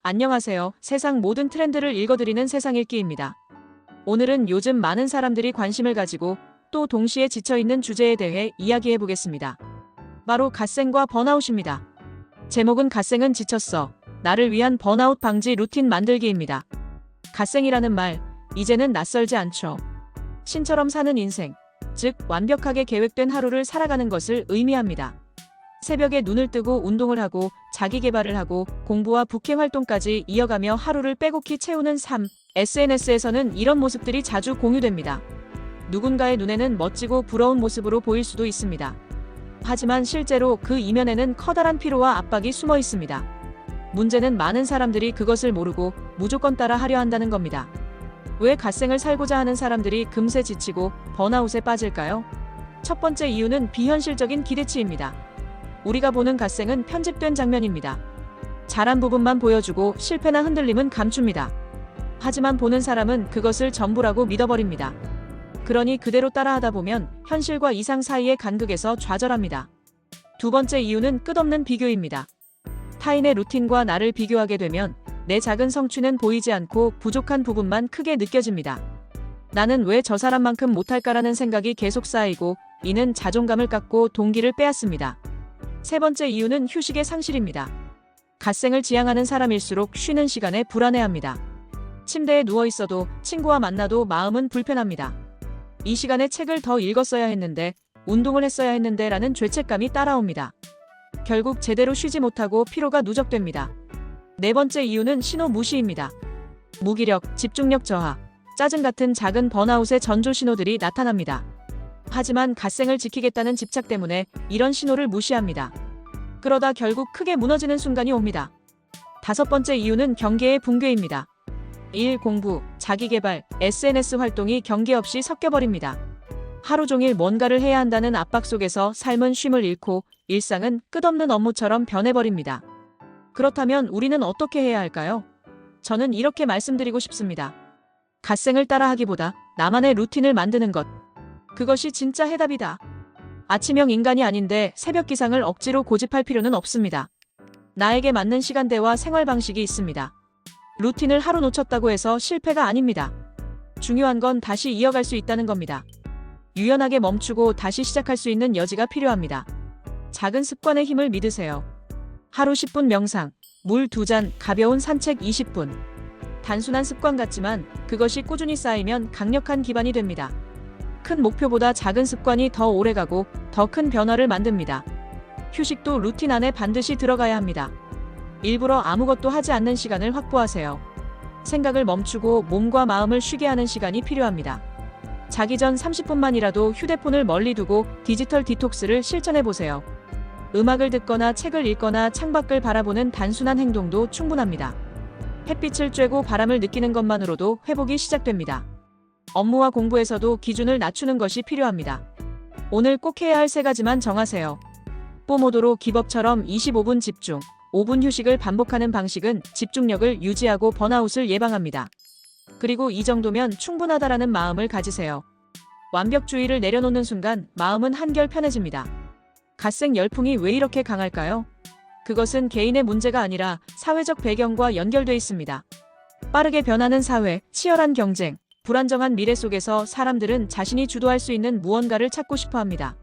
안녕하세요. 세상 모든 트렌드를 읽어드리는 세상읽기입니다. 오늘은 요즘 많은 사람들이 관심을 가지고 또 동시에 지쳐있는 주제에 대해 이야기해보겠습니다. 바로 갓생과 번아웃입니다. 제목은 갓생은 지쳤어. 나를 위한 번아웃 방지 루틴 만들기입니다. 갓생이라는 말, 이제는 낯설지 않죠. 신처럼 사는 인생, 즉 완벽하게 계획된 하루를 살아가는 것을 의미합니다. 새벽에 눈을 뜨고 운동을 하고 자기 개발을 하고 공부와 부캐 활동까지 이어가며 하루를 빼곡히 채우는 삶. SNS에서는 이런 모습들이 자주 공유됩니다. 누군가의 눈에는 멋지고 부러운 모습으로 보일 수도 있습니다. 하지만 실제로 그 이면에는 커다란 피로와 압박이 숨어 있습니다. 문제는 많은 사람들이 그것을 모르고 무조건 따라 하려 한다는 겁니다. 왜 갓생을 살고자 하는 사람들이 금세 지치고 번아웃에 빠질까요? 첫 번째 이유는 비현실적인 기대치입니다. 우리가 보는 갓생은 편집된 장면입니다. 잘한 부분만 보여주고 실패나 흔들림은 감춥니다. 하지만 보는 사람은 그것을 전부라고 믿어버립니다. 그러니 그대로 따라하다 보면 현실과 이상 사이의 간극에서 좌절합니다. 두 번째 이유는 끝없는 비교입니다. 타인의 루틴과 나를 비교하게 되면 내 작은 성취는 보이지 않고 부족한 부분만 크게 느껴집니다. 나는 왜 저 사람만큼 못할까라는 생각이 계속 쌓이고 이는 자존감을 깎고 동기를 빼앗습니다. 세 번째 이유는 휴식의 상실입니다. 갓생을 지향하는 사람일수록 쉬는 시간에 불안해합니다. 침대에 누워있어도 친구와 만나도 마음은 불편합니다. 이 시간에 책을 더 읽었어야 했는데, 운동을 했어야 했는데 라는 죄책감이 따라옵니다. 결국 제대로 쉬지 못하고 피로가 누적됩니다. 네 번째 이유는 신호 무시입니다. 무기력, 집중력 저하, 짜증 같은 작은 번아웃의 전조 신호들이 나타납니다. 하지만 갓생을 지키겠다는 집착 때문에 이런 신호를 무시합니다. 그러다 결국 크게 무너지는 순간이 옵니다. 다섯 번째 이유는 경계의 붕괴입니다. 일, 공부, 자기개발, SNS 활동이 경계 없이 섞여버립니다. 하루 종일 뭔가를 해야 한다는 압박 속에서 삶은 쉼을 잃고 일상은 끝없는 업무처럼 변해버립니다. 그렇다면 우리는 어떻게 해야 할까요? 저는 이렇게 말씀드리고 싶습니다. 갓생을 따라하기보다 나만의 루틴을 만드는 것. 그것이 진짜 해답이다. 아침형 인간이 아닌데 새벽 기상을 억지로 고집할 필요는 없습니다. 나에게 맞는 시간대와 생활 방식이 있습니다. 루틴을 하루 놓쳤다고 해서 실패가 아닙니다. 중요한 건 다시 이어갈 수 있다는 겁니다. 유연하게 멈추고 다시 시작할 수 있는 여지가 필요합니다. 작은 습관의 힘을 믿으세요. 하루 10분 명상, 물 2잔, 가벼운 산책 20분. 단순한 습관 같지만 그것이 꾸준히 쌓이면 강력한 기반이 됩니다. 큰 목표보다 작은 습관이 더 오래가고 더 큰 변화를 만듭니다. 휴식도 루틴 안에 반드시 들어가야 합니다. 일부러 아무것도 하지 않는 시간을 확보하세요. 생각을 멈추고 몸과 마음을 쉬게 하는 시간이 필요합니다. 자기 전 30분만이라도 휴대폰을 멀리 두고 디지털 디톡스를 실천해보세요. 음악을 듣거나 책을 읽거나 창밖을 바라보는 단순한 행동도 충분합니다. 햇빛을 쬐고 바람을 느끼는 것만으로도 회복이 시작됩니다. 업무와 공부에서도 기준을 낮추는 것이 필요합니다. 오늘 꼭 해야 할 3가지만 정하세요. 포모도로 기법처럼 25분 집중, 5분 휴식을 반복하는 방식은 집중력을 유지하고 번아웃을 예방합니다. 그리고 이 정도면 충분하다라는 마음을 가지세요. 완벽주의를 내려놓는 순간 마음은 한결 편해집니다. 갓생 열풍이 왜 이렇게 강할까요? 그것은 개인의 문제가 아니라 사회적 배경과 연결돼 있습니다. 빠르게 변하는 사회, 치열한 경쟁, 불안정한 미래 속에서 사람들은 자신이 주도할 수 있는 무언가를 찾고 싶어 합니다.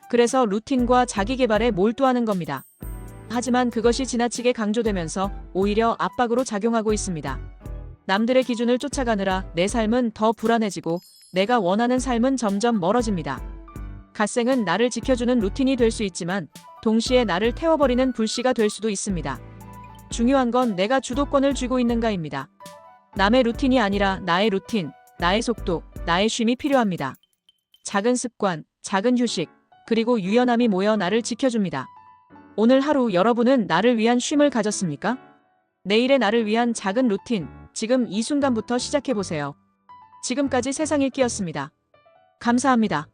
그래서 루틴과 자기 개발에 몰두하는 겁니다. 하지만 그것이 지나치게 강조되면서 오히려 압박으로 작용하고 있습니다. 남들의 기준을 쫓아가느라 내 삶은 더 불안해지고 내가 원하는 삶은 점점 멀어집니다. 갓생은 나를 지켜주는 루틴이 될 수 있지만 동시에 나를 태워버리는 불씨가 될 수도 있습니다. 중요한 건 내가 주도권을 쥐고 있는가입니다. 남의 루틴이 아니라 나의 루틴, 나의 속도, 나의 쉼이 필요합니다. 작은 습관, 작은 휴식, 그리고 유연함이 모여 나를 지켜줍니다. 오늘 하루 여러분은 나를 위한 쉼을 가졌습니까? 내일의 나를 위한 작은 루틴, 지금 이 순간부터 시작해보세요. 지금까지 세상읽기였습니다. 감사합니다.